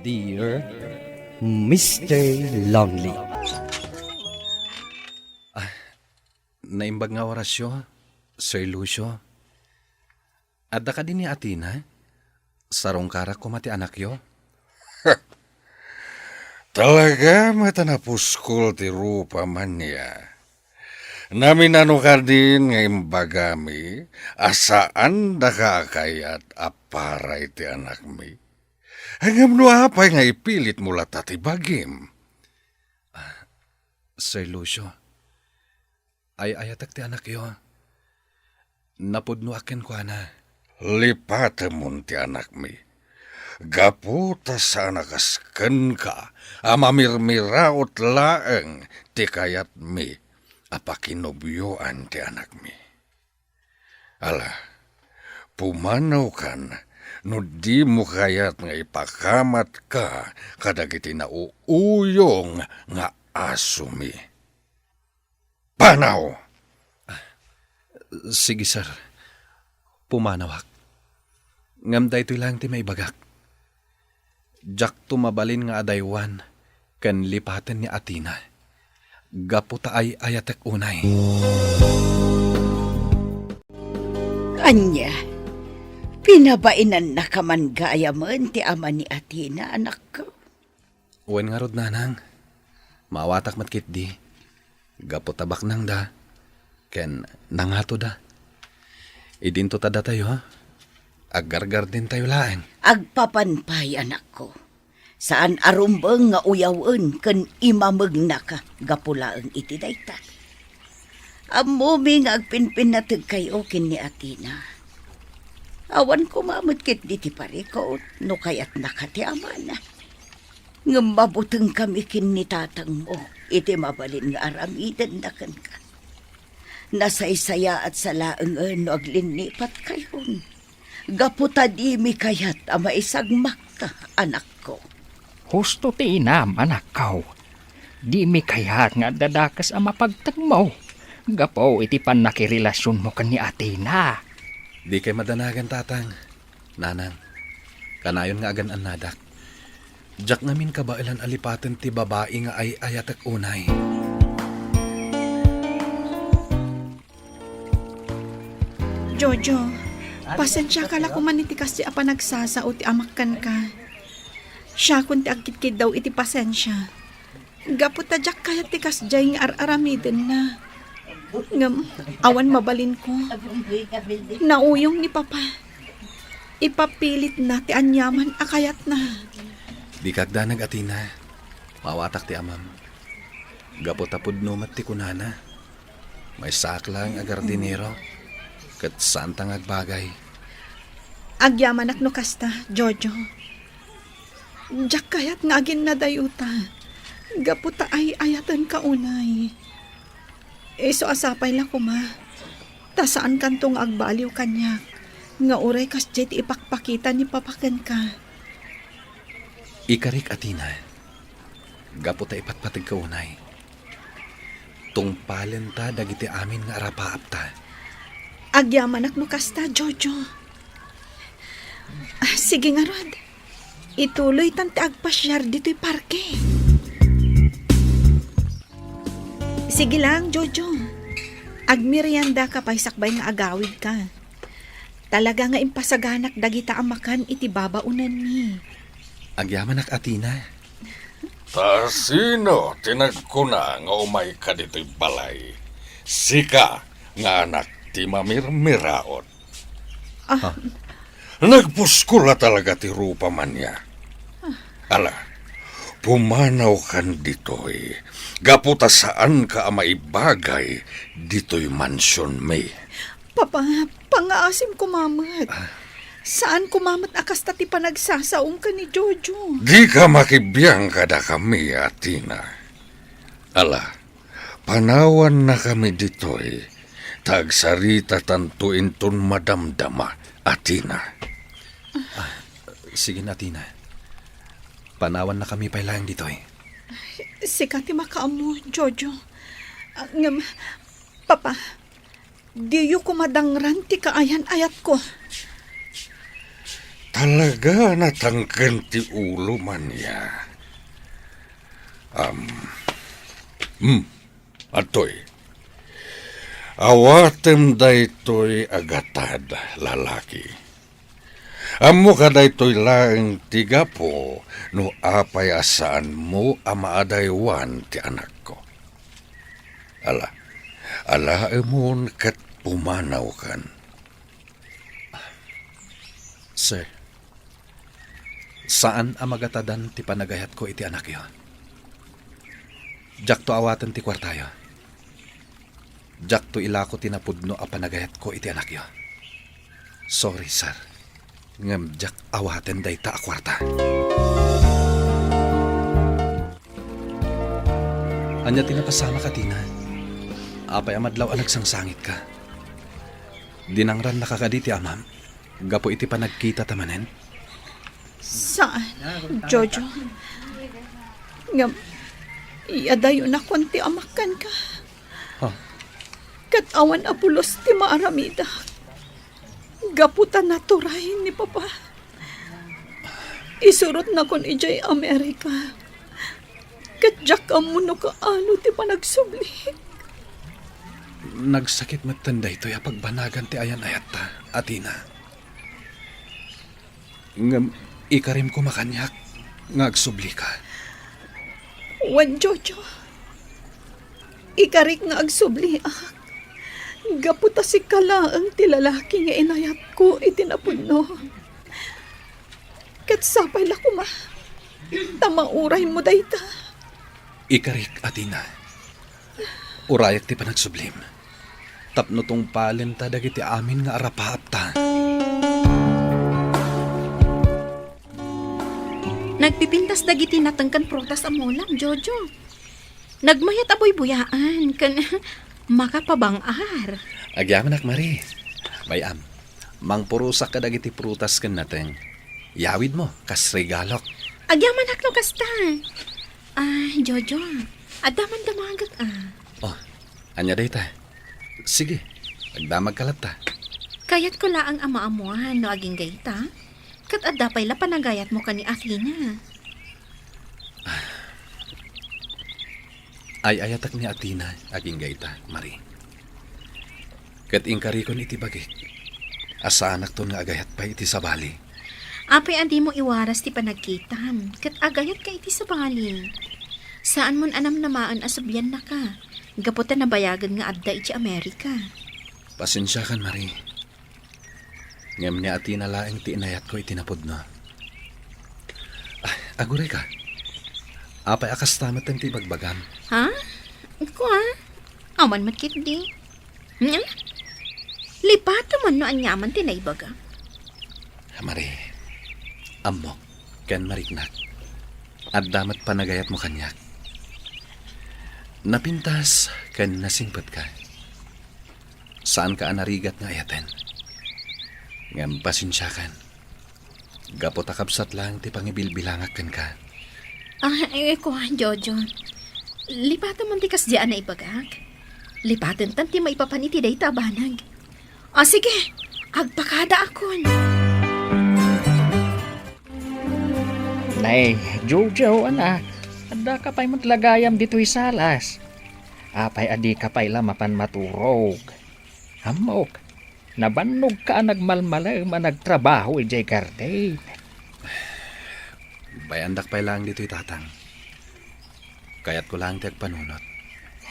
Dear Mr. Lonely. Naimbag nga orasyo, Sir Lucio. Adda ka din ni Atina? Sarong karak ko mati anak yo? Talaga matanapuskol ti rupa man niya. Namin ano ka din nga imbagami, asaan da ka kayat aparay ti anak mi. Hangam no apay nga ipilit mula tati bagim. Sir Lucio, ay ayatak ti anak yo. Napudno akin ko na. Lipata mo ti anak mi. Gaputa sa nakasken ka, amamirmiraot laeng ti kayat mi, apakinobyoan ti anak mi. Ala, pumanaw kan, no di mo kayat nga ipakamat ka, kadagiti na uuyong nga aso mi. Panaw! Sige sir, pumanawak. Ngamday ito'y lang ti may bagak. Jak tumabalin nga adaywan, kan lipaten ni Atina. Gaputa ay ayatek unay. Anya, pinabainan na ka man gaya man ti ama ni Atina, anak ko. Uwan nga rod nanang, mawatak matkit di. Gaputabak nang da, ken nangato da. Idinto tada tayo ha. Aggargar din tayo laeng. Agpapanpay, anak ko. Saan arumbang nga uyawan ken imamag na ka, gapulaang iti dayta. Amumi nga agpinpinatag kayo kin ni Atina. Awan ko mamutkit di ti parikot, no kayat nakati amana. Nga mabuteng kami kin ni tatang mo, iti mabalin nga aramidan na kan ka. Nasaysaya at salaang no aglinipat kayon. Gaputa di mi kayat ama isagmak ka, anak ko. Husto ti inam, anak ko. Di mi kayat nga dadakas ang mapagtag mo. Gapo iti pan nakirelasyon mo kan ni Atina. Di kay madanagan tatang. Nanang, kanayon nga agan anadak. Jak ngamin kabailan alipaten ti babae nga ay ayatek unay. Jojo, pasensya ka la kuman iti kasi apa nagsasao ti amakkan ka. Siya kun ti agkitkid daw iti pasensya. Gaputa jak kaya ti kasjay nga ar-aramiden na. Ngam, awan mabalin ko. Nauyong ni Papa. Ipapilit na ti anyaman akayat na. Di kagdanag Atina. Mawatak ti amam. Gaputapod numat ti kunana. May saklang agardinero. Kat santang agbagay. Agyaman ak no kasta, Jojo. Jak kayat nga agin na dayuta. Gaputa ay ayatan ka unay. So asapay lang ko ma. Tasaan kantong agbaliw kanyak. Nga uray kas jet ipakpakita ni papakan ka. Ikarik Atina. Gaputa ipatpatag ka unay. Tungpalen ta dagiti amin nga arapaap ta. Agyaman ak no kasta, Jojo. Sige nga, Rod. Ituloy tanti agpasyar dito'y parke. Sige lang, Jojo. Agmerienda ka paisakbay nga agawid ka. Talaga nga impasaganak dagita amakan iti babaunan ni. Agyaman ak Atina. Ta sino tinagkuna nga umay ka dito'y balay? Sika nga anak ti mamirmiraot. Nagpuskula talaga ti rupa man niya. Ala, pumanaw kan dito'y. Gaputa saan ka maibagay dito'y mansyon may. Papa, pangaasim kumamat. Saan kumamat akas tati pa nagsasaong ka ni Jojo? Di ka makibiyang kada kami, Atina. Ala, panawan na kami dito'y. Tagsarita tantuin ton madamdama, Atina. Sige na Atina. Panawan na kami pailang dito eh. Sikati makaamo, Jojo. Ngam, Papa, diyo ko madangran ti kaayan ayat ko. talaga natangken ti ulo man niya. Atoy. Awatem daytoy agatad lalaki. Amo ka daytoy laeng tiga po no apay asaan mo amaadaywan ti anak ko. Ala emon kat pumanaw kan. Sir, saan ang magatadan ti panagayat ko iti anak yo? Jak to awatan ti kwartayo. Jak to ilako tinapudno a panagayat ko iti anak yo. Sorry, sir. Ngam jak awaten dayta a kwarta. Anya tinapasama ka, Tina. Apay amadlaw ang nagsangsangit ka. Dinangran nakakaditi amam. Gapo iti panagkita tamanen. Saan, Jojo? Nga, iadayo na konti amakan ka. Huh? Katawan apulos ti maaramida. Gaputan na turahin ni Papa. Isurot na kon ijay Amerika. Kadyak amuno ka alo ti panagsubli. Nagsakit matanda ito ya pagbanagan ti ayan ayat ta, Atina. Ngam, ikarim ko makanyak, ngagsubli ka. Wan, Jojo. Ikarik nga agsubli ak. Gaputa si kalaang ti lalaki nga inayat ko itinapudno. Kat sapay la kuma. Tamauray mo dayta. Ikarik, Atina. Urayak ti panagsublim. Tapno tong palin ta dagiti amin nga arapaap ta. Nagpipintas dagiti natangkan protas amulam, Jojo. Nagmayat aboy buyaan kan makapabangar. Agyaman ak, Mari. Bayam, mangpurusak ka dagiti prutas kan nateng. Yawid mo, kas regalok. Agyaman ak no kasta. Jojo, adaman damagak Oh, anya day ta. Sige, agdamag kalat ta. Kayat ko laang ama-amuan no aging gayta. Kat adapay la panagayat mo ka ni Athena. Ay ayatak ni Athena aging gayta, Mari. Kat ingkarikon iti bagik. Asa anak to nga agayat pa iti sabali. Apay andi mo iwaras ti panagkitam. Kat agayat ka iti sabali. Saan mon anam namaan asubyan na ka? Gaputan na bayagan nga adda iti Amerika. Pasensya kan, Mari. Ngam ni Athena laeng ti inayat ko itinapod no. Aguray ka. Apay akas tamat ang ti bagbagam. Ha? Ko ha? Aman matkit di. Lipata man no anyaman tinaybaga. Mari, amok, kan mariknak. At damat panagayat mo kanyak. Napintas, kan nasingpet ka. Saan ka anarigat nga ayaten? Ngam pasensyakan. Gapot akabsat lang ti pangibilbilangak kan ka. Ko Jojo. Lipatan man ti kasdiyaan na ibagak. Lipatan tan ti maipapaniti day tabanag. Sige, agpakada akon. Nay, Jojo, anak. Ada ka pa'y matlagayam dito'y salas. Apay adi ka pa'y lamapan maturog. Hamok, nabannog ka nagmalmala managtrabaho ijay garden. Bayandak pa'y lang dito'y tatang. Kayat ko lang ti agpanunot.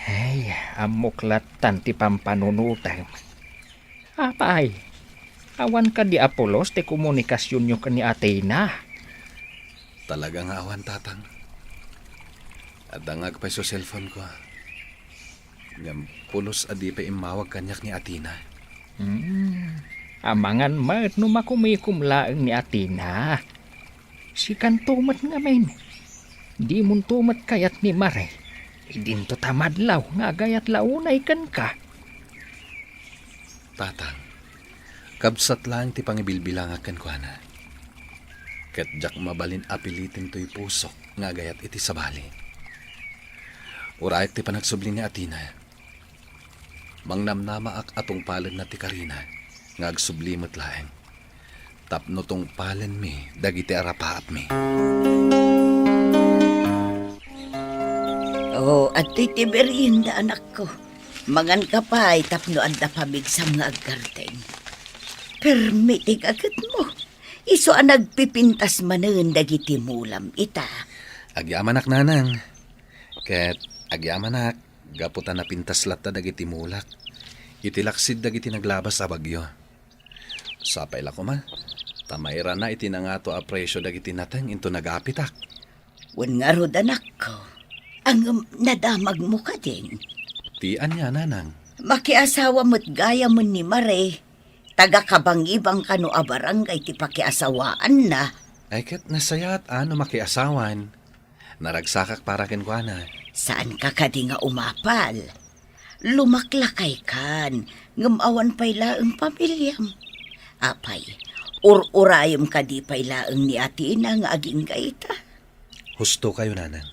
Ay, amok latan ti pampanunutan. Apay, awan ka di Apolos ti komunikasyon nyo ka ni Athena. Talagang awan, tatang. At dangag pa sa cellphone ko. Ngam pulos adi pa imawag kanyak ni Athena. Amangan mat no makumikumlaang ni Athena. Si kantumat nga men. Di mun tumat kayat ni Mare. Idinto tamadlaw nga gayat launay kan ka. Tatang, kabsat lang ti pangibilbilangakan ko na. Kat jak mabalin apilitin to'y pusok nga gayat iti sabali. Urayat ti panagsubli ni Athena. Mangnamnama ak atong palan na ti Karina nga agsublimot laeng. Tapno tong palen mi, dagiti arapaap mi. Oo, at iti merienda anak ko. Mangan ka pa ay tapno anda pamigsam nga aggarteng. Permitig agad mo. Iso ang nagpipintas manen dagiti mulam ita. Agyamanak nanang. Ket agyamanak, gaputan na pintas latta dagiti mulak. Itilaksid dagiti naglabas sa bagyo. Sapay la ko ma. Tamayra na iti na nga to apresyo dagiti nateng into nagapitak. Wan nga rod anak ko. Ang nadamag mo ka din. Tian niya nanang. Makiasawa mo't gaya mo ni Mare. Taga-kabang-ibang kano a barangay ti pakiasawaan na. Ay ket nasayat ano makiasawan. Naragsakak para kenkwana. Saan ka kadi nga umapal? Lumaklakay kan, ngamawan pa'y laeng pamilyam. Apay, urayom ka di pa'y laeng ni Atina nga aging gaita. Husto kayo nanang.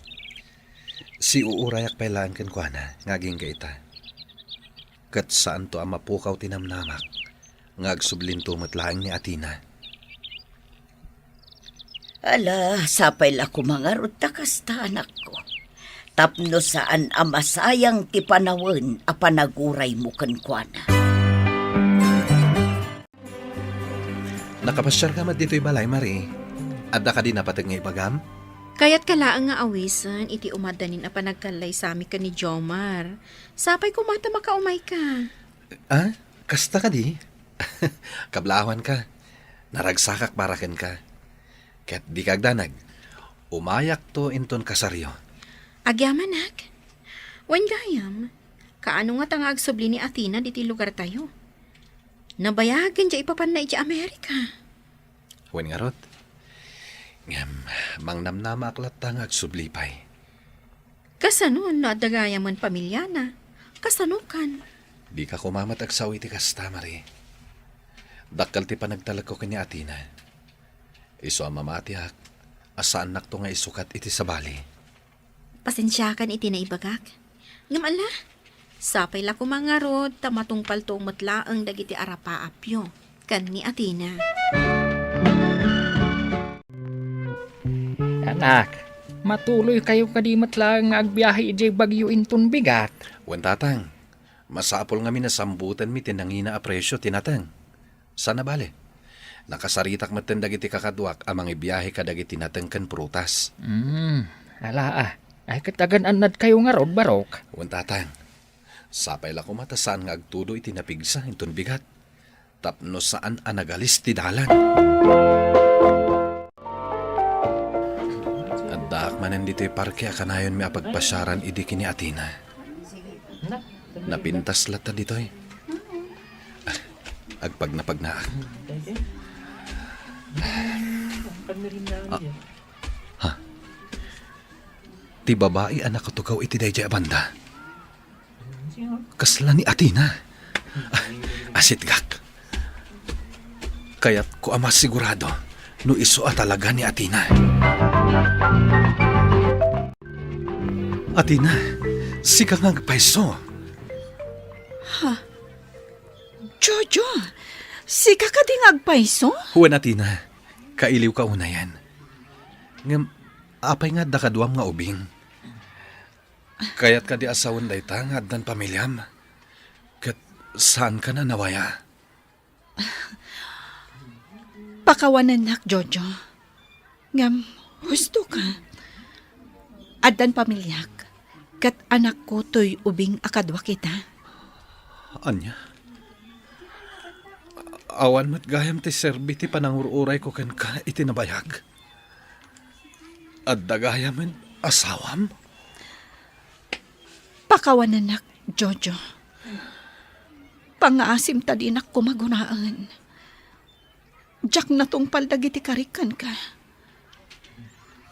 Si uurayak pa'y laan kenkwana, ngaging kaita. Kat saan to ang mapukaw tinamnamak, ngagsublinto matlaang ni Atina. Ala, sapay la kumangarot takasta anak ko. Tapno saan amasayang ti panawen a panaguray mo kenkwana. Nakapasyar ka mat dito'y balay, Mari. Adda ka din napatag nga ibagam? Kayat kalaang nga awisan, iti umadanin a panagkalay sami ka ni Jomar. Sapay kumata makaumay ka. Ah? Kasta ka di? Kablawan ka. Naragsakak paraken ka. Ket di kagdanag. Umayak to inton kasaryo. Agyamanak. Wan gayam, kaano nga tangag subli ni Atina diti lugar tayo? Nabayagan dya ipapan na iti Amerika. Wen nga rot. Ngam, mangnamnama aklat tangag sublipay. Kasano no adagaya man pamilya na? Kasano kan? Di ka kumamat agsawi ti kasta, Mari. Dakkel ti panagtalag ko kanya Atina. Iso ang mamatiak, asaan nak to nga isukat iti sabali. Pasensyakan iti na ibagak. Ngam ala, sapay la kumangarod, tamatong paltong matlaang dagiti arapaapyo, kan ni Atina. Anak, matuloy kayo kadimat lang nga agbiyahe iti bagyo inton bigat. Wen tatang, masapol nga minasambutan mi tinangina a presyo tinatang. Sana bale? Nakasaritak maten dagiti kakadwak amang ibiyahe ka dagiti natengken prutas. Ala ay katagan anad kayo nga rod barok. Wen tatang, sapay la kumata saan nga agtudo iti napigsa inton bigat. Tapno saan anagalis ti dalan. Addaak manen dito'y parke akanayon mi apagpasyaran idi kini Atina. Napintas lata dito'y. Agpagnaak. Ha? Ti babae anak katukaw iti dayjay banda. Kasla ni Atina. Asit gak. Kaya't ko ama sigurado no iso talaga ni Atina. Atina, si ka nga agpaiso. Jojo, si kakading agpaiso? Huwan Atina, kailiw ka una yan. Ngam, apay nga dakaduam nga ubing. Kaya't ka di asawan dayta nga addan pamilyam. Kat saan ka na nawaya? Pakawanan nak, Jojo. Ngam, husto ka. Adan pamilyak, kat anak ko to'y ubing akadwa kita. Anya? Awan mat gayam ti serbi ti panangururay ko ken ka itinabayag. At dagayaman asawam? Pakawanan nak, Jojo. Pangaasim ta din ako magunaan. Diyak na tong paldagiti karikan ka.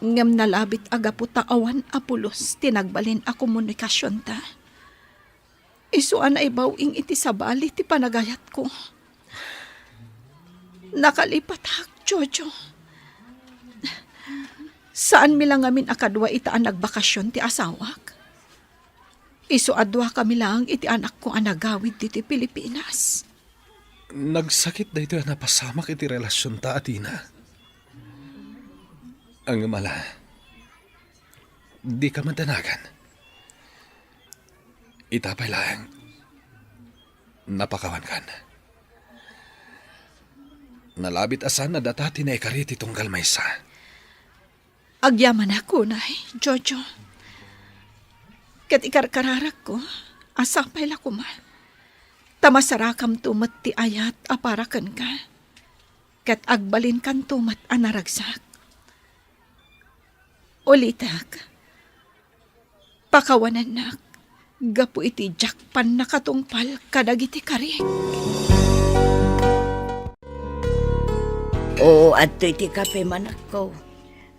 Ngam nalabit agapu awan apulos tinagbalin a komunikasyon ta. Isuan ay bawing iti sabali ti panagayat ko. Nakalipat hak, Jojo. Saan mi lang amin akadwa itaan nagbakasyon ti asawak? Isu adwa kami lang iti anak ko anagawid diti Pilipinas. Nagsakit da ito na pasamak iti relasyon ta, Atina. Ang mala, di ka madanagan. Itapay lang, napakawan kan. Nalabit asan na datati na ikarit itong galmaysa. Agyaman ako, nay, Jojo. Kat ikarkararak ko, asapay la ko man. Tamasarakam tumat ti ayat aparakan ka. Kat agbalin kan tumat anaragsak. Ulitak, pakawanan nak, gapu iti jakpan nakatungpal kadagiti karing. Oo, adto iti kape manak ko.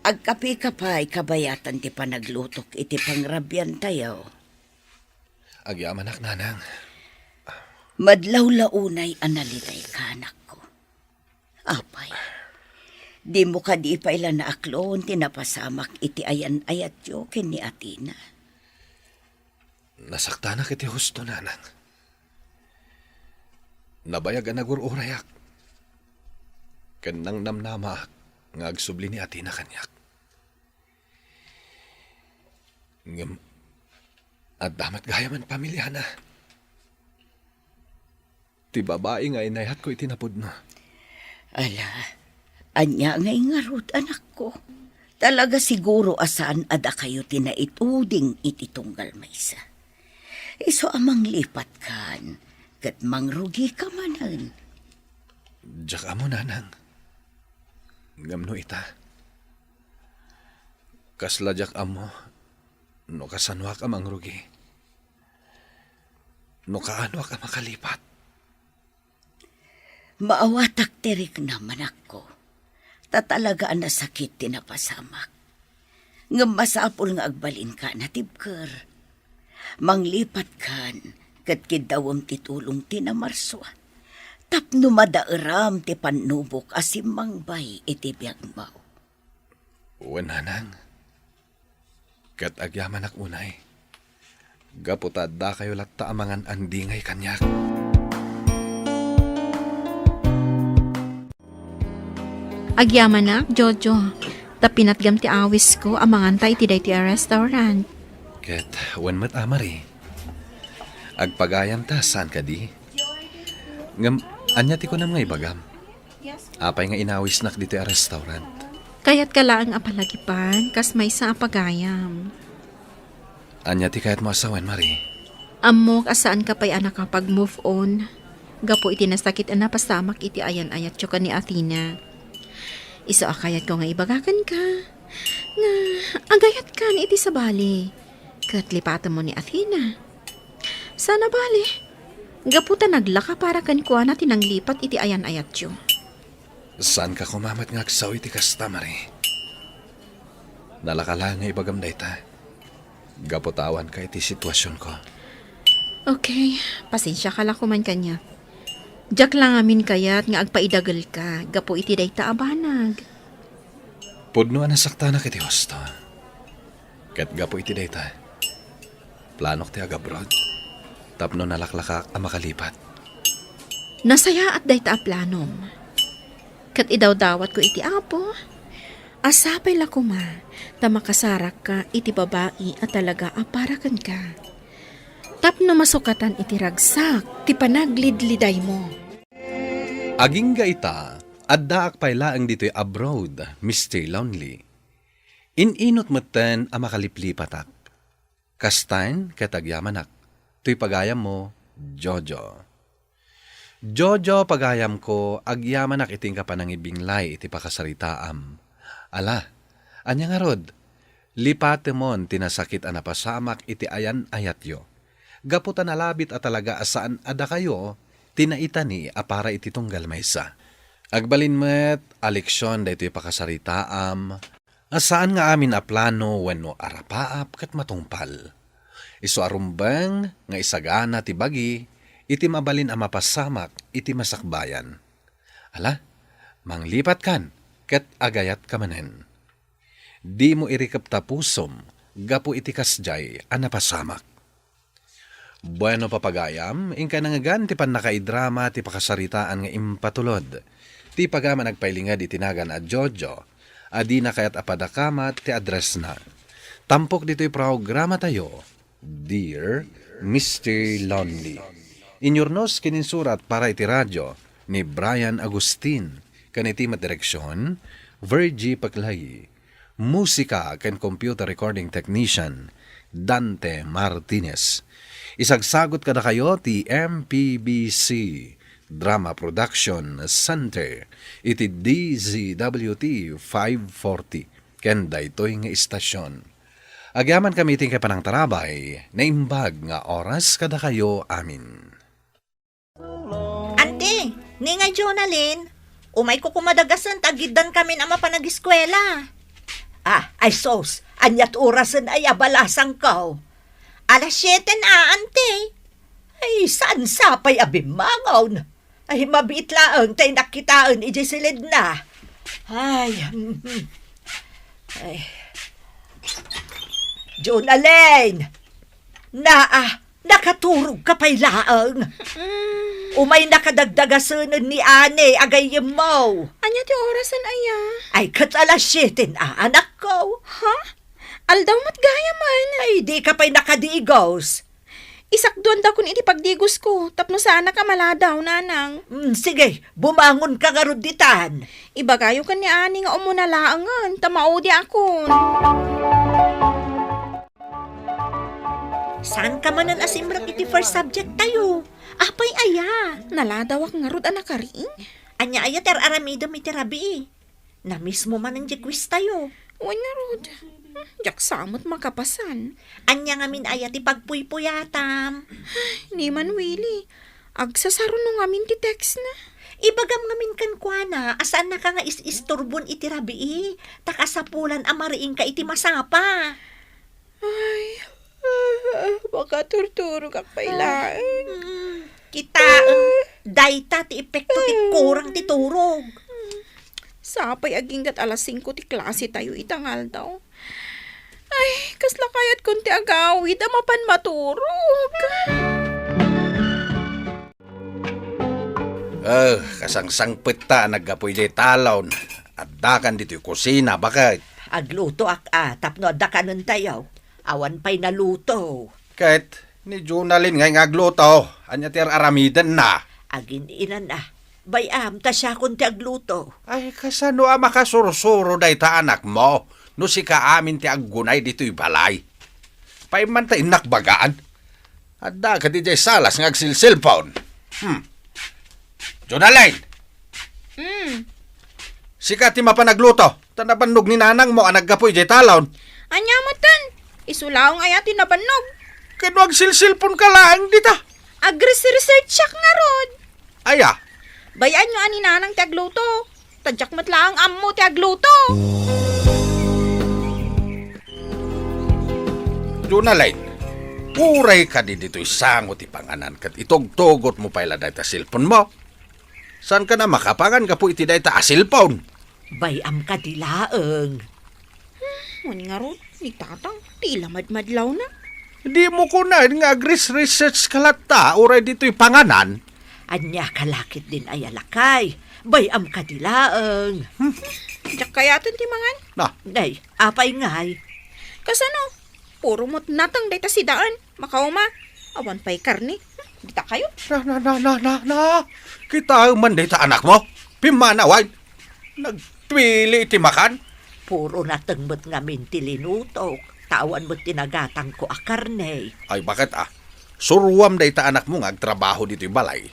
Agkape ka pa, kabayatan ti panaglutok iti pangrabyan tayo. Agyamanak, nanang. Madlaw-launay analitay ka, anak ko. Apay, di mo ka di pa ilan na aklon tinapasamak iti ayan-ayat yo ken ni Atina. Nasakta na kiti husto, nanang. Nabayag ang nagururayak. Kanang namnama nga agsubli ni Atina kanyak. Ngam, at damat gayaman pamilya na. Ti babae nga inayat ko itinapod na. Ala, anya ngay ngarot, anak ko. Talaga siguro asaan ada kayo tinaituding iti tunggal maysa. Iso amang lipat kan, kat mangrugi ka manan. Diyak amo, nanang. Ngamno ita. Kasla diyak amo, no kasanwak amang rugi. No kaanwak ang makalipat. Maawatak tirik naman ako. Tatalagaan na sakit tinapasamak. Ngam masapol nga agbalin ka na tibker. Manglipat kan, kat kidawam titulong tinamarswa. Tapno madairam ti panubok asim mangbay iti biyagmaw. Nanang. Kat agyaman ak unay. Gaputad da kayo latta amangan andingay kanyak. Agyaman na, Jojo. Tapinatgam ti awis ko amangan tayo ti day ti restaurant. Ket, wan mat amari. Agpagayam ta, saan ka di? Ngam, anya ti ko na mga ibagam. Apay nga inawis nak dito a restaurant. Kayat ka lang apalagipan, kas may sa apagayam. Anya ti kayat mo asawan, Mari. Amok asaan ka pa'y anak kapag move on. Gapo iti nasakit na pasamak iti ayan-ayat tyo ka ni Athena. Iso akayat ko nga ibagakan ka. Nga, agayat ka ni iti sa bali. Kat lipatan mo ni Athena. Sana bali. Gaputa naglaka para kan kuha na tinanglipat iti ayan-ayat tyo. Saan ka kumamat nga agsaw iti kasta, Mari? Nalakala nga ibagam na ita. Gaputawan ka iti sitwasyon ko. Okay, pasensya ka lang kuman kanya. Diyak lang amin kayat nga agpaidagal ka. Gapo iti day taabanag. Pudno nasakta na kiti hosto. Kat gapo iti day ta. Planok ti agabroad. Tapno nalaklaka ang makalipat. Nasaya at day planom. Kat idawdawat ko iti apo. Asapay la kuma. Ta makasarak ka iti babae at talaga aparakan ka. Tapno masukatan iti ragsak. Ti panaglidliday mo. Aging gaita, adda akpayla ang dito'y abroad, Mr. Lonely. Ininot meten ang makaliplipatak. Kastain katagyamanak. To'y pagayam mo, Jojo. Jojo pagayam ko, agyamanak iting kapanangibinglay iti pakasaritaam. Ala, anya nga rod, lipate mon tinasakit anapasamak iti ayan ayatyo. Gaputan alabit at talaga asaan ada kayo, tinaitani apara iti tunggal maysa. Agbalin met, aleksyon da ito'y pakasaritaam, asaan nga amin a plano wenno arapaap kat matungpal. Iso arumbang nga isagana ti bagi, iti mabalin a mapasamak iti masakbayan. Ala, manglipat kan, ket agayat kamanen. Di mo irikap tapusom, gapu iti kasjay a napasamak. Bueno papagayam, ingka nangagan ti pan nakaidrama ti pakasaritaan nga impatulod. Ti pagama nagpailingad itinagan a Jojo, adi na kayat apadakamat ti address na. Tampok dito'y programa tayo, Dear Mr. Lonely. Inyornos kininsurat para iti radyo ni Brian Agustin, kaniti madireksyon, Virgie Paglayi. Musika ken computer recording technician, Dante Martinez. Isagsagot kada kayo ti MPBC Drama Production Center iti DZWT 540 ken daytoy nga istasyon. Agyaman kami ting panang tarabay na imbag nga oras kada kayo amin. Ante, ni nga Jonalyn, umay ko kumadagasan tagidan kami na mapanag-eskwela. Ay sos, anyat orasan ay abalasang ko. Alas 7 na, ante. Ay, saan sapay abimangaw na? Ay, mabit laang tay nakitaan ijisilid na. Ay, ay. Jonalyn! Nakaturog ka pa'y laang. Umay nakadagdagasan ni Ane, agayim mo. Anya ti orasan aya? Ay, kat alas 7 na, anak ko. Ha? Aldaw mat gaya man. Ay, di ka pa'y nakadigos. Isakduan da kun iti pagdigos ko, tapno sana ka maladaw, nanang. Sige, bumangon ka nga ruditan. Ibagayo ka ni Ani nga umuna laangan, tamaudi akon. Saan ka manan asimrang iti first subject tayo? Apay aya. Naladaw ak nga rod anak ka rin. Anya aya ter aramidom iti rabi. Na mismo man ang quiz tayo. Uwan nga rod. Jak samot makapasan. Anya nga min aya ti pagpuypuyatam. Ni man Willie. Agsasaro nung amin ti text na. Ibagam ngamin kan kuana, asaan na ka nga is-isturbon iti rabi. Takasapulan amariing ka iti masapa. Ay, baka turturog ak pailaan. Kita, dayta ti epekto ti kurang ti turog. Sapay aginggat alas 5 ti klase tayo itangal daw. Ay, kasla kayat kunti agawid, amapan maturog. Kasangsangpit ta naggapoy jay talon. Addakan dito yung kusina, bakit? Agluto tapno adda kanon tayo. Awan pa'y naluto. Kahit ni Jonalyn ngay ngagluto, anya tiyar aramidan na. Agin inan bayam ta siya kunti agluto. Ay, kasano makasursuro day ta anak mo? No si ka amin ti aggunay dito'y balay. Paiman ta inakbagaan. Adda ka di jay salas ngagsilsilpon. Jonalyn! Sika ti mapanagluto. Tanabanog ni nanang mo ang naggapoy jay talon. Anya matan, isulaong ayatin na banog. Kano agsilsilpon ka lang dita. Agres-research siya nga rod. Aya, Bayan nyo ani nanang ti agluto. Tadyak matlaang ammo ti agluto. Jonalyn, uray ka di dito'y sangot ipanganan kat itog-togot mo pala dahi ta silpon mo. San ka na makapangan ka po iti dahi ta asilpon? Bayam ka dilaeng. Muni nga rod, ni tatang, tila madmadlaw na. Di mo kunan nga agris-research kalata uray dito'y panganan. Anya kalakit din ay alakay. Bayam ka dilaeng. Tadyak kayatan ti mangan. Na, Nay, apay ngay. Kasano? Puro mo't natang day ta si daan. Makauma. Awan pa'y karni. Dita kayo. na. Kita man dahi ta anak mo. Pimanaway. Nagtwili iti makan. Puro natengmet nga mintilinutok. Tawan mo't tinagatang ko akarne. Ay bakit Surwam dahi ta anak mo nga agtrabaho dito'y balay.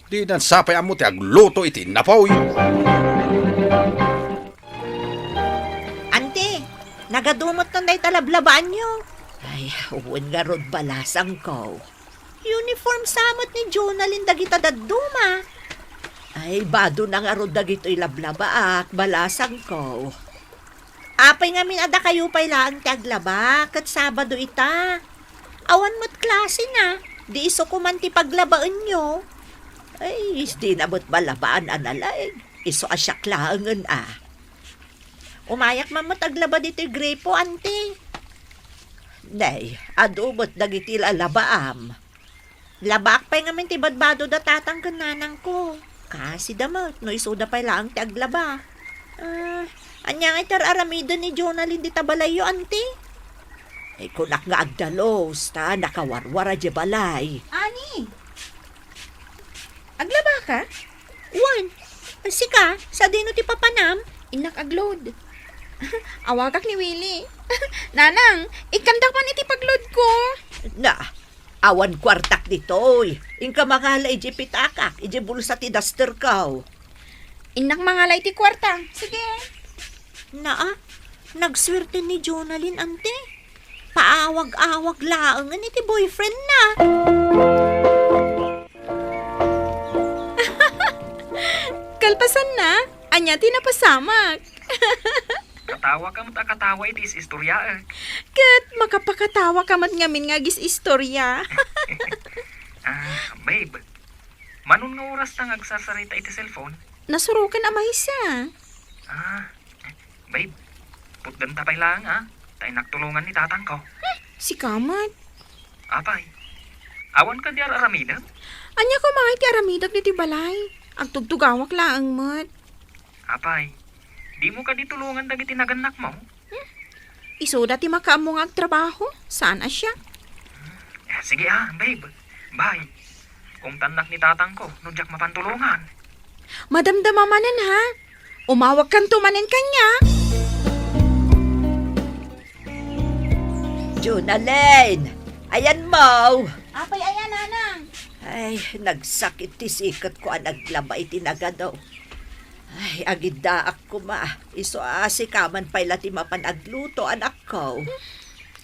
Di nan sapay amo ti agluto iti napaw. Ante, nagadumot ng day talablabaan nyo. Ay, uwan nga rod balasang ko. Uniform samot ni Jonalyn dagita daduma. Ay, bado na nga rod dagito'y lablabaak, balasang ko. Apay nga min ada kayo pa'y laang taglaba, kat Sabado ita. Awan mo't klase na, di iso kumanti paglabaan nyo. Ay, di nabot balabaan analaig. Iso asyak laangan Umayak man mo taglaba dito'y grepo, ante. Nay, adumot dagiti lalabaam. Labak pa'y ngamin ti badbado da tatang kananang ko. Kasi damot, no isuda pa'y lang ti aglaba. Anyang itar aramida ni Jonalyn di tabalayo, ante. Kunak nga agdalos, ta nakawarwara di balay. Ani! Aglaba ka? Wan, sika, sa dino ti papanam? Inak aglod. Awagak ni Willie. Nanang, ikandak man iti paglod ko. Na, awan kwartak ditoy. Inka makala iji pitakak, iji bulsa ti duster kaw. Inak mangalay ti kwarta. Sige. Na, nagswerte ni Jonalyn, ante. Paawag-awag laangan iti boyfriend na. Kalpasan na. Anya tinapasamak. Katawa ka mo't akatawa itis istorya eh. Kat makapakatawa ka mat ngamin nga gis istorya. Babe, manon nga oras na agsasarita iti cellphone? Nasurukan amay siya. Babe, putdan tapay lang Tay nagtulungan ni tatang ko. Si Kamat. Apay, awan ka di aramida? Anya ko mga iti aramidag ni ti balay. Agtugtugawak laang mat. Apay, di mo ka di tulungan dagiti naganak mo? Isoda ti makaamong agtrabaho. Saan asya? Sige babe. Bye. Kung tanak ni tatang ko, nudyak mapantulungan. Madamdamamanan ha. Umawag kan tumanin kanya. Jonalyn, ayan mo. Apay ayan, nanang. Ay, nagsakit ti sikat ko ang naglabay tinagadaw. Ay, agida ako ma. Iso asikaman pa'y lati mapanagluto anak ko.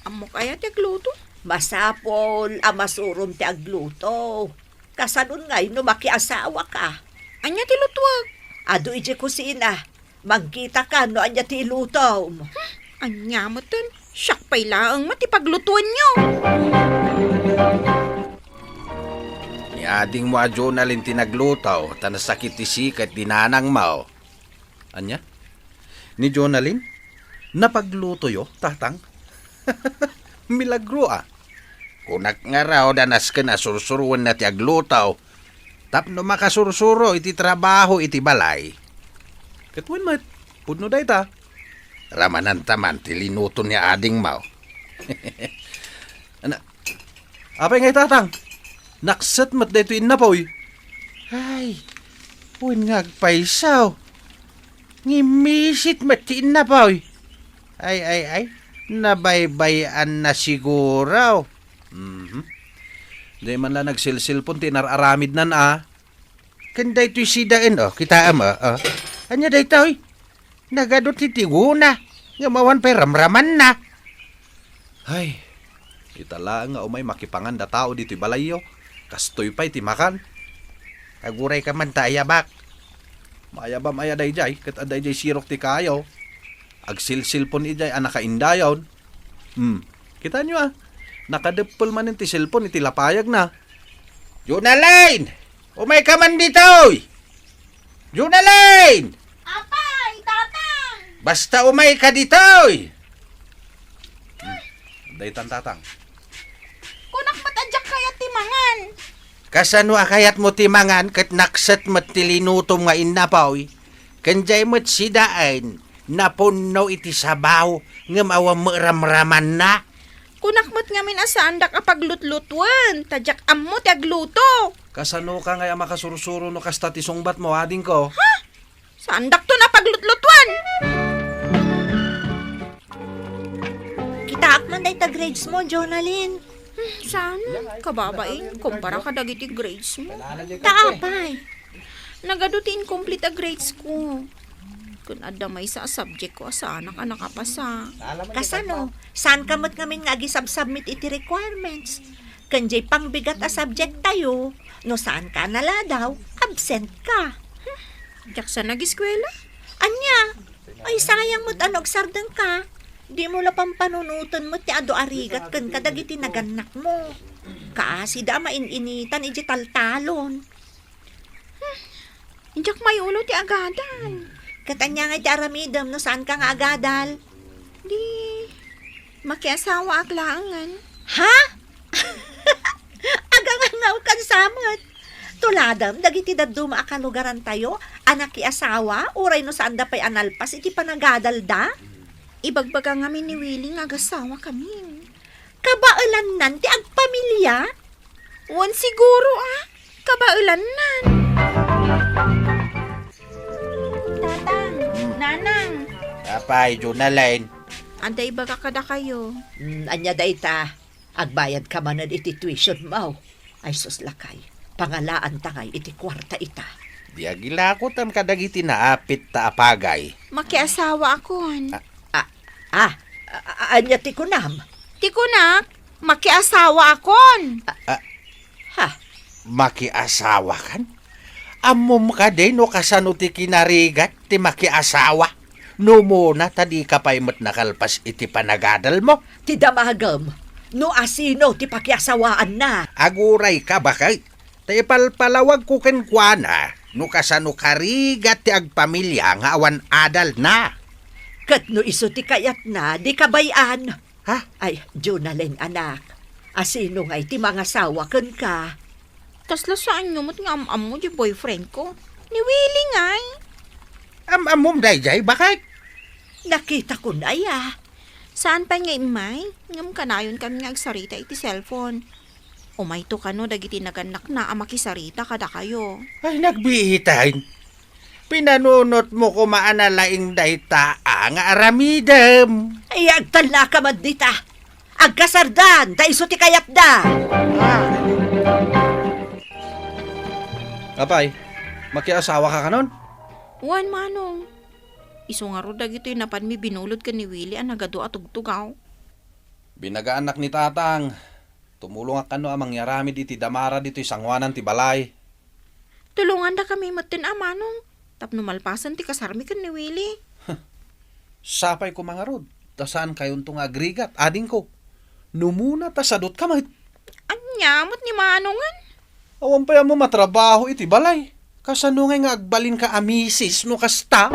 Amo kaya ti agluto? Masapol, amasurom ti agluto. Kasanun ngay, no makiasawa ka. Anya ti lutwag? Ado ije kusina. Magkita ka no anya ti luto mo. Anya mo ton. Siyak pa'y laang matipaglutuan nyo. Ni ading mo a Jonalyn tinaglutaw, tanasakit ti sikat dinanang mao. Anya? Ni Jonalyn? Napagluto yo, tatang? Milagro Kunak nga raw danas ka na sursuruan na ti aglutaw. Tapno makasursuro iti trabaho iti balay. Katwan mat, pudno day ta. Ramanan taman ti linuto ni ading mao. Apay ngay tatang? Naksat mat day to inapoy. Ay, puwin nga agpaisaw. Ngimisit mat ti inapoy. Ay, nabaybayan na siguraw. Di man lang nagsilsilpon tinararamid nan Kanday to'y sidain, kita ama, Anya day to'y, nagadot titiguna, nga mawan pa'y ramraman na. Ay, itala nga umay makipangan da tao dito'y balayo. Kastoy pa'y timakan. Aguray ka man tayabak. Mayabam ay aday jay, kat aday jay sirok ti kayo. Agsilsilpon ijay anakaindayon. Kita nyo nakadepol man ti cellphone iti lapayag na. Jonalyn! Umay ka man dito'y! Jonalyn! Apay, tatang! Basta umay ka dito'y! Daytan tatang. Kunak matadyak kaya timangan. Kasano akayat mo timangan kat naksat mat tilinutom nga inapaw. Kanjay mo't sidaan napuno iti sabaw nga mawam ramraman na. Kunak mat ngamin asandak apaglutlutuan. Tadyak ammo ti agluto. Kasano ka nga makasursuro no kasta ti sungbat mo ading ko? Sandak to na paglutlutuan. Kita akman day ta grades mo, Jonalyn. Sana, kababain. Kumpara ka dagiti grades mo. Taapay. Nagadutin complete a grades ko. Kung adamay sa subject ko, saan ka nakapasa. Kasano, saan kamot ngamin nga gisubmit iti requirements? Kanjay pangbigat a subject tayo, no saan ka nala daw, absent ka. Diyak sa nag-eskwela? Anya, ay sayang mo't anog sardang ka. Di mo lapang panunutan mo ti ado arigat kan kadagiti naganak mo. Kaasi da maininitan iti taltalon. Diyak may ulo ti agadan. Katanya nga iti aramidam no saan ka nga agadal. Di, makiasawa ak laangan. Ha? Aga nga kan samat. Tuladam, dagiti daduma ka lugaran tayo, anak ki asawa, uray no saan da pa'y analpas, iti panagadalda. Ibagbaga nga ni Willie nga agasawa kami. Kabailan nan, ti agpamilya. Wan siguro kabailan nan. Tatang, nanang, Apay, Jonaline. anday baga kada kayo. Anya dayta, agbayad ka man iti tuition mo. Ay sus lakay, pangalaan tangay iti kwarta ita. Di agilakot ang kadagiti naapit ta apagay. Makiasawa akon. Anya ti kunam. Tikunak, makiasawa akon. Makiasawa kan? Amom ka din no kasano ti kinarigat ti makiasawa. No muna tadi ka pa'y mat nakalpas iti panagadal mo. Ti damagam, no asino ti pakiasawaan na. Aguray ka bakay. Tay palpalawag ko kenkwana. No kasano karigat ti agpamilya nga awan adal na. Kat no iso ti kayat na, di kabayan. Ha? Ay, Jonalyn anak, asino nga iti mga sawa ken ka. Tasla saan nyo mo't nga am mo di boyfriend ko? Ni Willie ngay. Amom dayjay bakay? Nakita ko na ya. Saan pa nga imay? Ngam kanayon kami nga agsarita iti cellphone. Umay to kano dagiti naganak na amakisarita kada kayo. Ay nagbihitain. Pinanunot mo ko maanalaing dayta nga aramidem. Ay, agtala ka man dita. Agkasardan, da iso ti kayat da. Apay, makiasawa ka kanon? Wan manong. Iso nga ro dagito yung napan mi binulod ka ni Willie ang nagado at tugtugaw. Binagaanak ni Tatang. Tumulong ka no amang yaramid iti damara dito'y sangwanan ti balay. Tulungan da kami matin manong. Tapno malpasan ti kasarmi kan ni Willie. Sapay ko mga rod. Tasaan kayon tong agrigat, ading ko. Numuna tasadot ka mahit. Anyamot ni manongan. Awan pa mo matrabaho iti balay. Kasano nga agbalin ka amisis no kasta.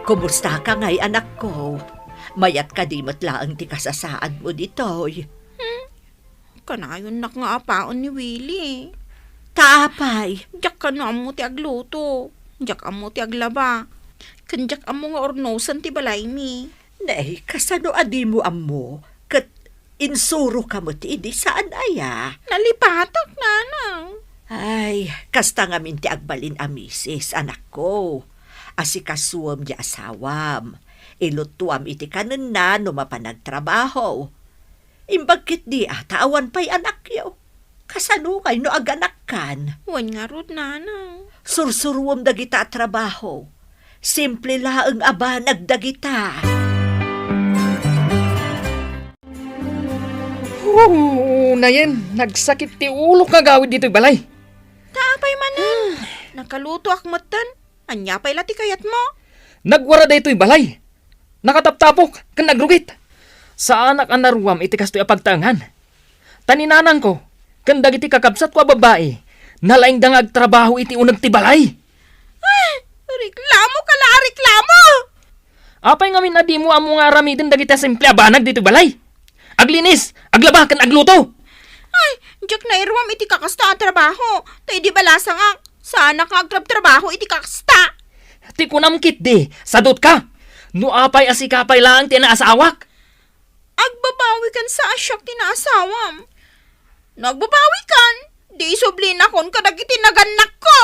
Kumusta ka ngay anak ko? Mayat ka di matlaang ti kasasaan mo ditoy. Kanayon nak nga apaon ni Willie. Taapay. Diyak ka na mo ti agluto. Diyak amo ti aglaba. Kandiyak amo nga ornosan ti balay mi. Nay, kasano adi mo amo? Kat insuro ka mo ti idi saan aya? Nalipatak nanang. Ay, kasta nga minti agbalin amisis, anak ko. Asikasuam di asawam. Ilutuam iti kanan na no mapanagtrabaho. Imbagkit di atawan pa'y anak yo. Kasano kay no aganak kan? Wan nga rod nanang. Sursuruam dagita trabaho. Simple laeng aba nagdagita. Nayen, nagsakit ti ulo ka gawid dito'y balay. Taapay manan. Nakaluto akmatan. Anya pa'y lati kayat mo. Nagwara da ito'y balay. Nakataptapok, kan nagrugit. Sa anak ang naruwam iti kasto'y apagtangan. Taninanang ko, kan dagiti kakabsat ko a babae, nalaing dangag trabaho iti unag ti balay. Reklamo ka la, reklamo! Apay ngamin adi mo amo nga ramidin dagiti simple abanag dito'y balay. Aglinis, aglaba, kan agluto. Ay, diyak na irwam iti kakasta ang trabaho. Tay di balasa nga, sana ka agtrab-trabaho iti kakasta. Ti kunamkit di, sadot ka. No apay asikapay lang ti naasawak. Agbabawi kan sa asyak tinaasawam. Nagbabawi kan, di sublin akon kadagiti naganak ko.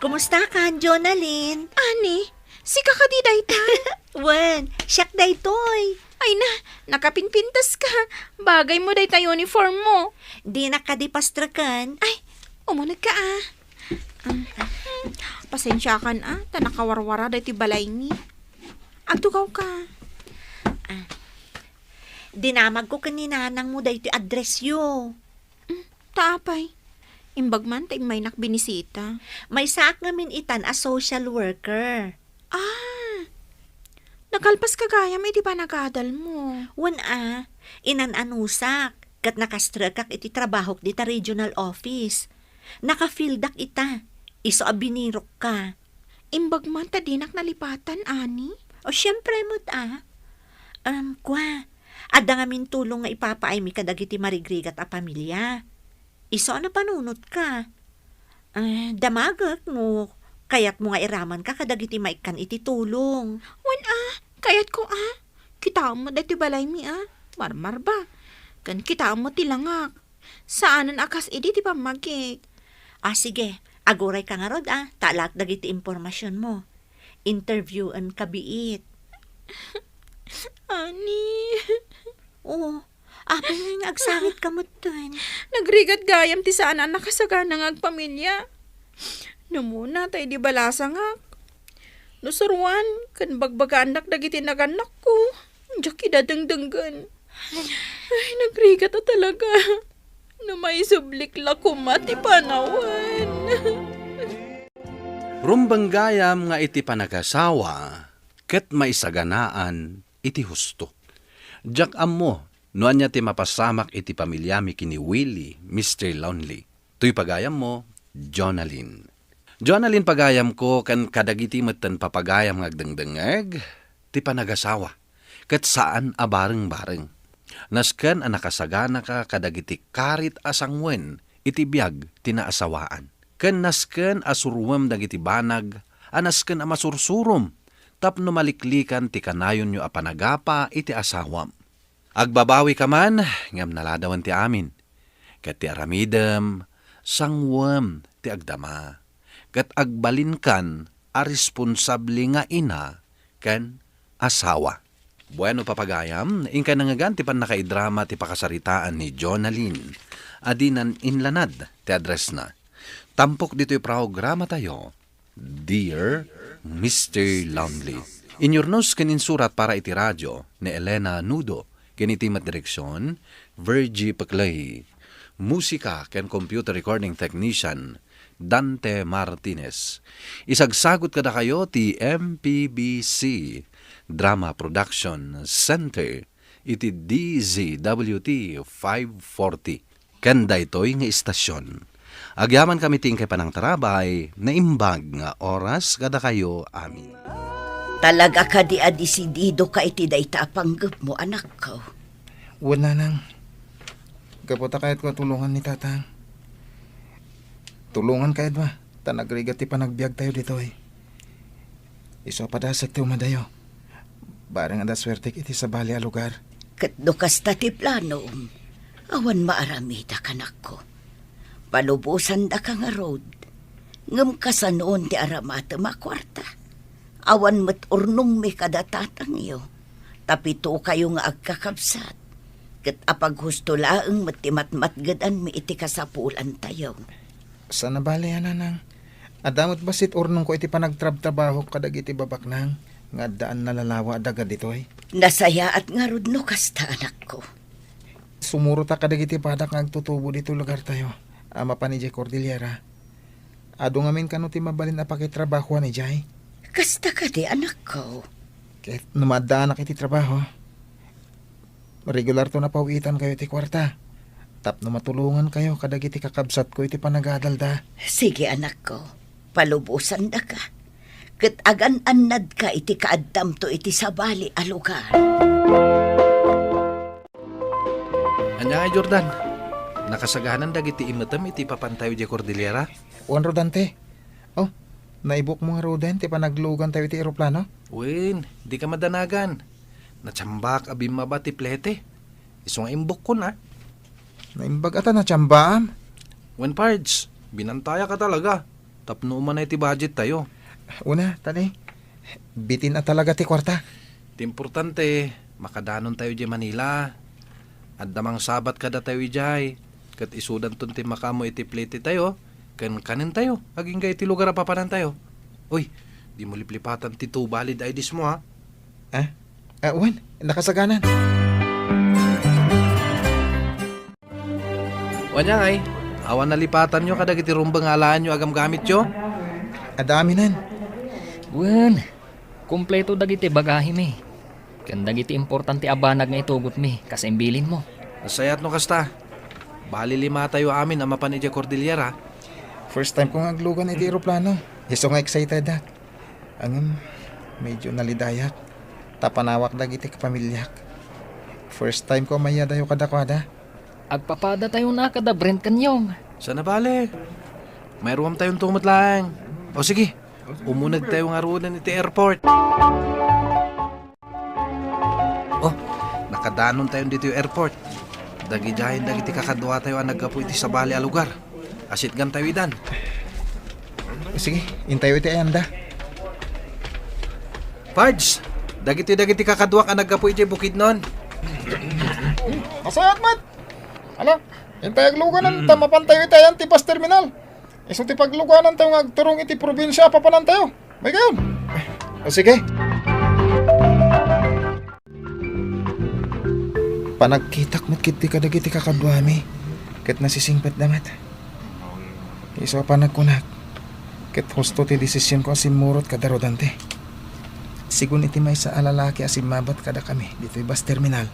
Kumusta ka, Jonalyn? Ani, si kakadiday ta. Wen, siyak daytoy. Ay na, nakapinpintas ka. Bagay mo day tayo uniform mo. Di nakadipastrakan. Ay, umunag ka pasensya kan tanakawarwara day ti balay ni. Agtugaw ka. Dinamag ko kaninanang mo daytoy address yo. Taapay. Imbag man tay may nakbinisita. May saak ngamin itan a social worker. Nakalpas ka gayam, iti panagadal mo. Wan inananusak, kat nakastrakak iti trabahok dita regional office. Nakafildak ita, iso abinirok ka. Imbag man tadinak nalipatan, ani? O syempre mo't kwa, adda ngamin tulong nga ipapaay mi kadagiti marigrigat a pamilya. Iso na panunot ka. Damagak no, kayat mo nga iraman ka kadagiti maikan iti tulong. Kayat ko kita mo dati balay mi marmar ba? Kan kita mo tilangak. Saanan akas idi ti pamagik? Sige, aguray ka nga rod talak dagiti impormasyon mo. Interviewan ka biit. Ani, Apay nga agsangit ka mo dun. nagrigat gayam ti saan ang nakasagana ng pamilya. Namuna tayo di balasangak. Nusuruan, kan bagbaga anak dagiti naganak ko. Diyak idadangdanggan. Ay, nagrigat na talaga. Na may sublik la kumati panawan. Rumbanggayam nga iti panagasawa, ket maisaganaan iti husto. Jak ammo, noan niya ti mapasamak iti pamilyami kini Willie, Mr. Lonely. Tuy pagayam mo, Jonalyn. Jonalyn pagayam ko kan kadagiti metten papagayam ngagdengdengeg, ti panagasawa. Ket saan abareng-bareng. Nasken ang nakasagana ka kadagiti karit asangwen, iti biyag tinaasawaan. Ken nasken asurwem dagiti banag, anasken amasursurom, tapno maliklikan ti kanayon nyo apanagapa iti asawam. Agbabawi ka man, ngam naladawan ti amin. Ket ti aramidem, sangwem ti agdama. Ket agbalin kan a responsable nga ina ken asawa. Bueno papagayam, ingka nangagan ti pan nakaidrama ti pakasaritaan ni Jonalyn. Adinan inlanad ti address na. Tampok dito'y programa tayo, Dear Mr. Lonely. Inyornos kaninsurat para iti radyo ni Elena Nudo, kinitimat direksyon, Virgie Paclay. Musika ken computer recording technician, Dante Martinez. Isagsagot kada kayo ti MPBC Drama Production Center iti DZWT 540. Kanda ito'y nga istasyon. Agyaman kami ting kay panang tarabay na imbag nga oras kada kayo amin. Talaga ka di adisidido ka iti dayta apanggap mo, anak ko. Wala nang. Kaputa kahit ko tulungan ni tatang. Tulungan kahit ba? Tanagrigat ti panagbiag tayo dito Iso padasag ti umadayo. Barang anda swerte iti sa bali a lugar. Katdo kasta ti plano. Awan maaramida kanak ko. Palubusan da ka nga road. Ngam kasanoon ti aramata makwarta. Awan mat urnong may kadatatang iyo. Tapito kayo nga agkakabsat. Kat apag husto laeng matimat-matgadan mi iti kasapulan tayo. Sana bali nang. Adamot basit urnong ko iti panagtrab-trabaho kadag iti babak nang. Nga daan nalalawa daga ditoy. Nasaya at nga rudno kasta anak ko. Sumuro ta kadag iti padak nga agtutubo dito lugar tayo. Ama pa ni Jay Cordillera. Ado ngamin kano ti mabalin na pakitrabaho ni Jay. Kasta ka di anak ko. Kahit numadaan na iti trabaho. Regular to na pauwitan kayo iti kwarta. Tapno matulungan kayo kadag iti kakabsat ko iti panagadalda. Sige anak ko, palubusan da ka. Kat agan-anad ka iti kaaddam to iti sabali a lugar. Anya nga Jordan, nakasaganan dagiti imetem iti papantayo di Cordillera. Juan Rodante. Oh, naibok mo nga Rodan ti panaglugan tayo iti eroplano? Win, di ka madanagan. Natsambak abim maba ti plete. Isong imbok ko na. Naimbag ata na tsambaam. When pards, binantaya ka talaga. Tapno umanay ti budget tayo. Una, tani. Bitin na talaga ti kwarta. Ti importante, makadanon tayo di Manila. At damang sabat kada tayo ijay. Kat isudan ton ti makamo iti plete tayo. Kanin tayo. Aging gay ti lugar papanan tayo. Uy, di mo liplipatan ti two valid IDs mo ha. Juan, nakasaganan. Wanya ngay, awan nalipatan nyo kada iti rumbang alaan nyo agam gamit nyo. Adami nan. Wen, Kumpleto dagiti bagahe mi. Kan dagiti importante abanag nga itugot mi kas imbilin mo. Asayat no kasta. Bali 5 tayo amin ang mapan iti Cordillera. First time ko nga aglugan iti aeroplano. Iso nga excited at. Ang medyo nalidayak. Tapanawak dagiti kapamilyak. First time ko maya dayo kada-kada. Agpapada tayo na kada Brent kanyong. Sana bale. Mayroon tayong tumot lang. O sige, umunag tayo nga roon iti airport. Oh, nakadanon tayo dito yung airport. Dagi-dahin dagiti kakadwa tayo ang naggapo iti sa bali a lugar. Asit gan tayo idan. Sige, intayo iti ayanda. Pards, dagiti kakadwa ang naggapo iti bukid nun. Masayat mat! Ala, intay agluganan ta mapantayo iti ayan ti bus terminal. Iso ti pagluganan tayo nga agturong iti probinsya papanan tayo. May gayon. O sige. Panagkitak mo't kiti kadagiti kakadwami. Ket nasisingpet damat. Iso panagkunak. Ket husto ti desisyon ko asim murot kadarodante. Sigun iti may sa alalaki asim mabat kada kami dito'y bus terminal.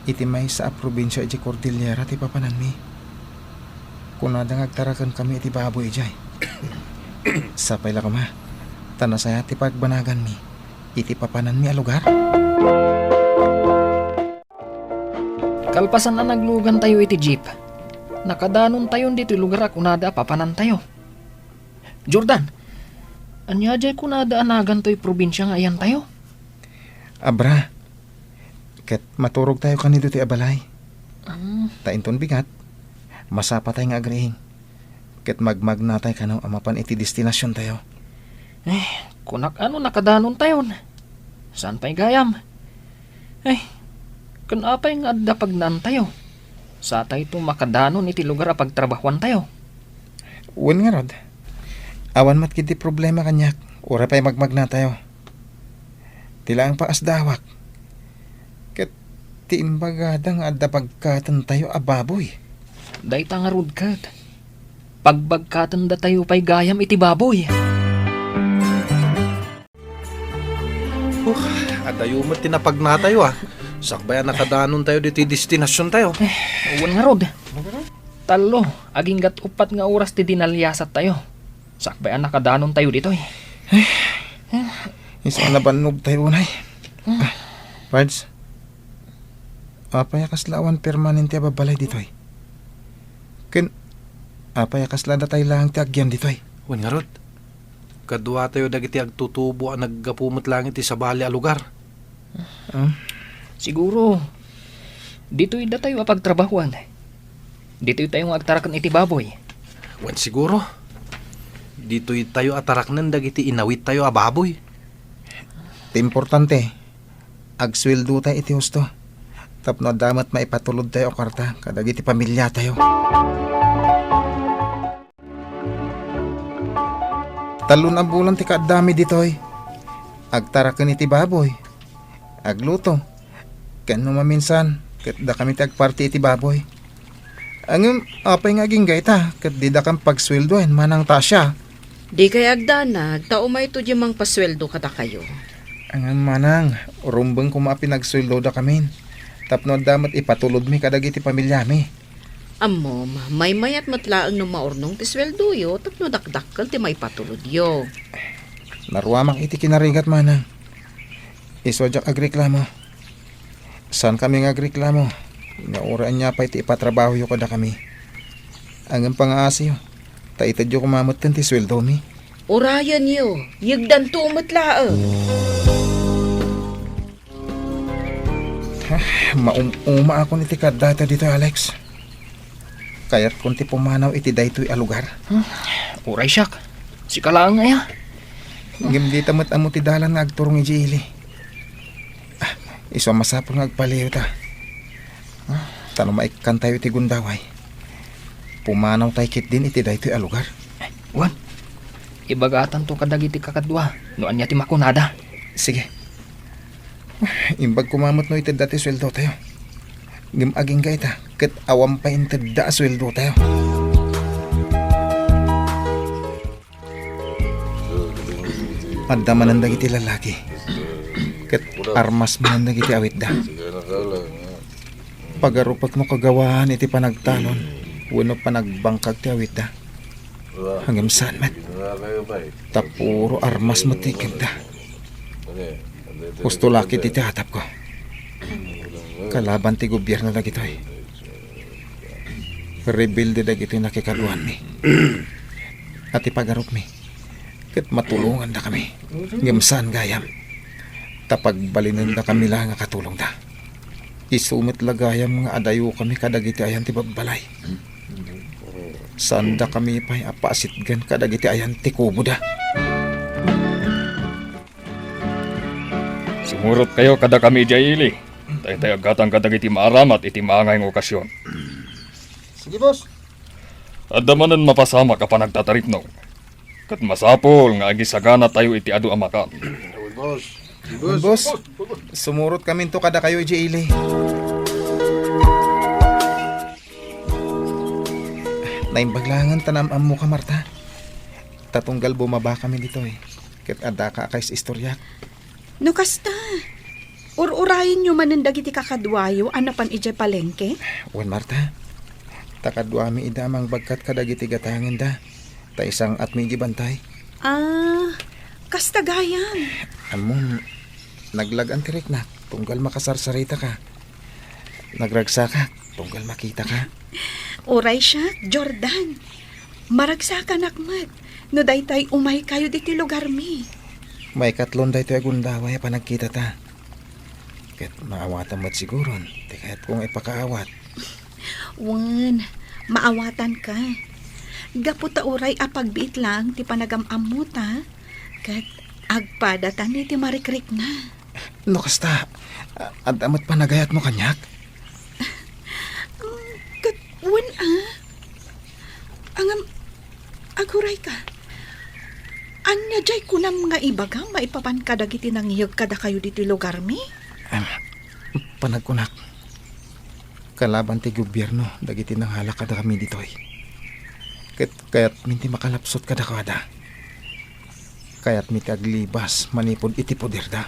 Iti may sa probinsya iti Cordillera ti papanan mi. Kunadang agtarakan kami iti baboy ijay. Sapay la kama. Tanasaya ti pagbanagan mi. Iti papanan mi a lugar. Kalpasan na naglugan tayo iti jeep. Nakadanon tayo dito lugar kunada papanan tayo. Jordan, anya jay kunada anagan to'y probinsya nga ayan tayo. Abra. Ket maturog tayo kanito ti abalay. Tainton bigat. Masapa tayo nga agreeing. Ket magmag na tayo kanaw amapan iti destinasyon tayo. Kunak ano nakadanon tayo. Saan pa'y gayam? Kanapay nga adda pagnan tayo. Sa tayo itong makadanon iti lugar a pagtrabahuan tayo. Uwan nga rod. Awan mat kiti problema kanyak. Ura pa'y magmag na tayo. Tila ang paasdawak. Ket tiimbagadang adda pagkatan tayo ababoy. Dayta nga rod kat. Pagbagkatan da tayo pa'y gayam iti baboy. Adayo mo't tinapag na tayo Sakbayan nakadanon tayo dito destinasyon tayo. Uwan nga rod. Talo, aging gat upat nga oras ti dinalyasat tayo. Sakbayan nakadanon tayo dito Isa na banog tayo unay. Pards. Apayakas lawan permanente ababalay dito Ken apayakas lada tayo lang ti agyan dito Uwan nga rod. Kadwa tayo dagiti agtutubo ang naggapumot lang iti sa bali a lugar. Siguro, dito'y da tayo apagtrabahuan. Dito'y tayo agtarakan iti baboy. Wan siguro. Dito'y tayo ataraknan dagiti inawit tayo a baboy. Ti importante, agsweldo tayo iti husto. Tapno damat maipatulod tayo kwarta kadagiti pamilya tayo. Talon ang bulan ti kadami dito'y. Agtarakan iti baboy. Agluto. Kano maminsan, kat da kami tagparti iti baboy. Ang apay nga ginggay ta, kat di da kang pagsweldoen, manang tasya. Di kay agdanag, tao may ito di mang pasweldo kata kayo. Ang manang, urumbang kumapi nagsweldo da kami. Tapno damat ipatulod mi kadagiti pamilya mi. Amom, may mayat matlaang no maurnong ti sweldo yo, tapno dakdakkel ti may patulod yo. Naruamang iti kinarigat manang. Iswadyak agreklamo. Saan kami nga agreklamo? Nauraan niya pa iti ipatrabaho yo kada kami. Ang pangaasi yo. Taitadyo kumamot ti sweldo mi. Urayan yo, yagdan to matlaang. Mauma ako niti kadata dito Alex. Kaya't kunti pumanaw iti daytoy a lugar. Uray siyak. Si kalaang nga Gimdi tamot amo ti dalan nga agturong iji ili. Iso masapol nga agpaliw ta. Tano maikan tayo iti gundaway. Pumanaw tayo kit din iti daytoy a lugar. Wan, ibagatan to kadagiti kakadwa. Noan niya ti makunada. Sige. Imbag kumamot no iti dati sweldo tayo. Gimaging gay ta. Kat awam pa inted da sweldo tayo. Andaman ang dagiti lalaki. Ket armas man ang dagiti awit da. Pagarupak no kagawahan iti panagtalon. Wano panagbangkag ti awit da. Hanggang saan man. Tapuro armas matikid da. Gusto laki ti hatap ko. Kalaban ti gobyerno na gito'y. Rebuild dagiti nakikaduan mi. At ipagarop mi. Ket matulungan da kami. Ngamsan gayam. Tapagbalinan da kami lang nga katulong da. Isumit lagayam nga adayo kami kadagiti ayan ti babbalay. Saan da kami pa'y apasitgan kadagiti ayan ti kubo da. Sumurot kayo kada kami jayili. Tay agatang kadag iti maaramat iti maangay ng okasyon. Sige, boss. Adamanan mapasama ka pa nagtataripno. Kat masapol nga agisagana tayo iti adu amakan. Boss, sumurot kami to kada kayo jayili. Naimbaglangan tanamam mo ka, Marta. Tatunggal bumaba kami dito eh. Ket ada ka kay istorya. No kasta. Ur-urayin nyo man ang dagiti kakadwayo, anapan ijay palengke? Wen Marta, takadwami idamang bagkat kadagiti gatangan da. Ta isang at may gibantay. Kasta gayam. Amon, naglagan tirik na, tunggal makasarsarita ka. Nagragsa ka, tunggal makita ka. Uray siya, Jordan. Maragsakan akmat. No daytay umay kayo diti lugar mi. May katlon da ito agundaway panagkita ta. Ket maawatan mo't siguron. Tikat kung ipakaawat. Wan, maawatan ka. Gaputa uray apagbiit lang ti panagam-am mo ta. Kat agpadatan ni ti marikrik na. No kasta, adamat panagayat mo kanyak. Kat wan Angam, aguray ka. Anya jay kunam nga ibaga maipapan kadagiti nang iyag kada kayo diti lugar mi? Panagkunak. Kalaban ti gobyerno, dagiti nang halak kada kami ditoy. Kaya't minti makalapsot kada kada. Kaya't minti aglibas, manipod iti poder da.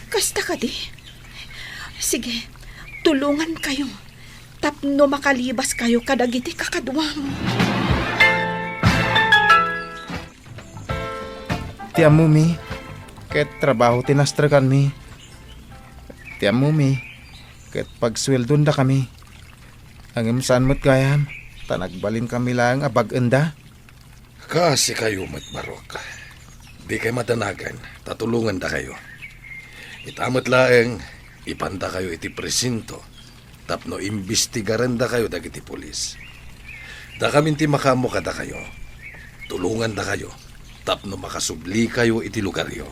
Kasta ka di. Sige, tulungan kayo. Tapno makalibas kayo kadagiti kakadwam. Tiam mo mi, ket trabaho tinastrakan mi. Tiam mo mi, ket pagsweldon da kami. Ang saan mo't gayam, tanagbalin kami lang abag-enda. Kasi kayo matbarok. Di kayo matanagan, tatulungan da kayo. Itamat laeng, ipanda kayo iti presinto. Tapno imbestigaran da kayo dagiti polis. Da kami ti makamo kada kayo. Tulungan da kayo. Tapno makasubli kayo iti lugaryo.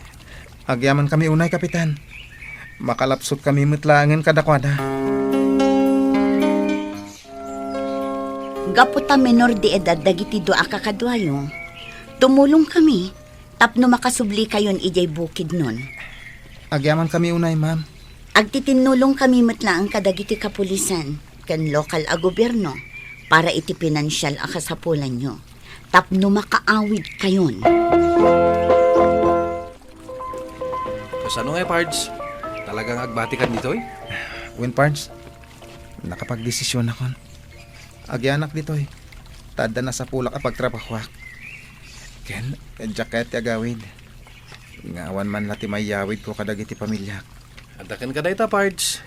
Agyaman kami unay, kapitan. Makalapsot kami mutlangan kadakwada. Gaputa menor di edad dagiti doa kakadwayo. Tumulong kami, tapno makasubli kayon ijay bukid nun. Agyaman kami unay, ma'am. Agtitinulong kami matlaang kadagiti kapulisan, ken lokal a gobyerno, para iti pinansyal a kasapulan nyo. Tapno makaawid kayon. Kasano nga, Pards? Talagang agbatikan dito eh? Win Pards, nakapagdesisyon ako. Agyanak dito eh. Tada na sa pulak apag trabahwak. Ken, jacket agawid. Ngawan man lati mayawid ko kadagiti pamilya. Adakan ka dayta, Pards.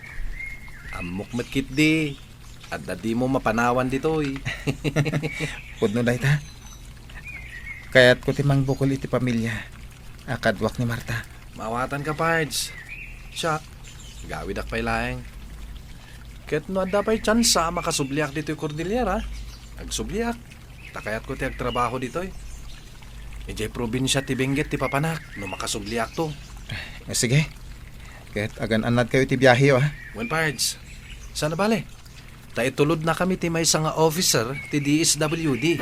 Amok matkit di. At di mo mapanawan dito eh. Pudno dayta. Kaya't ko timang bukol iti pamilya. Akadwak ni Marta. Mawatan ka, Pards. Siya, gawid ak pa'y laeng. Ket no adda pa'y tsansa makasubliak dito yung Cordillera. Agsubliak. Takayat ko ti agtrabaho dito eh. Ijay probinsya ti Benguet ti Papanak no makasubliak to. Sige. Kaya't agan anad kayo ti biyahe ha. Well, Pards, sana bale? Taitulod na kami ti may isang officer ti DSWD.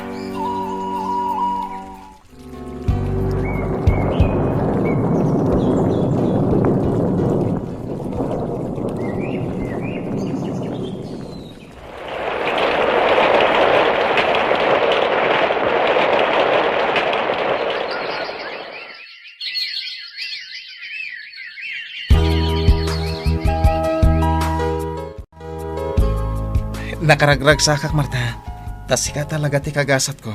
Nakaragrag sa akak, Marta. Tas ka talaga ti kagasat ko.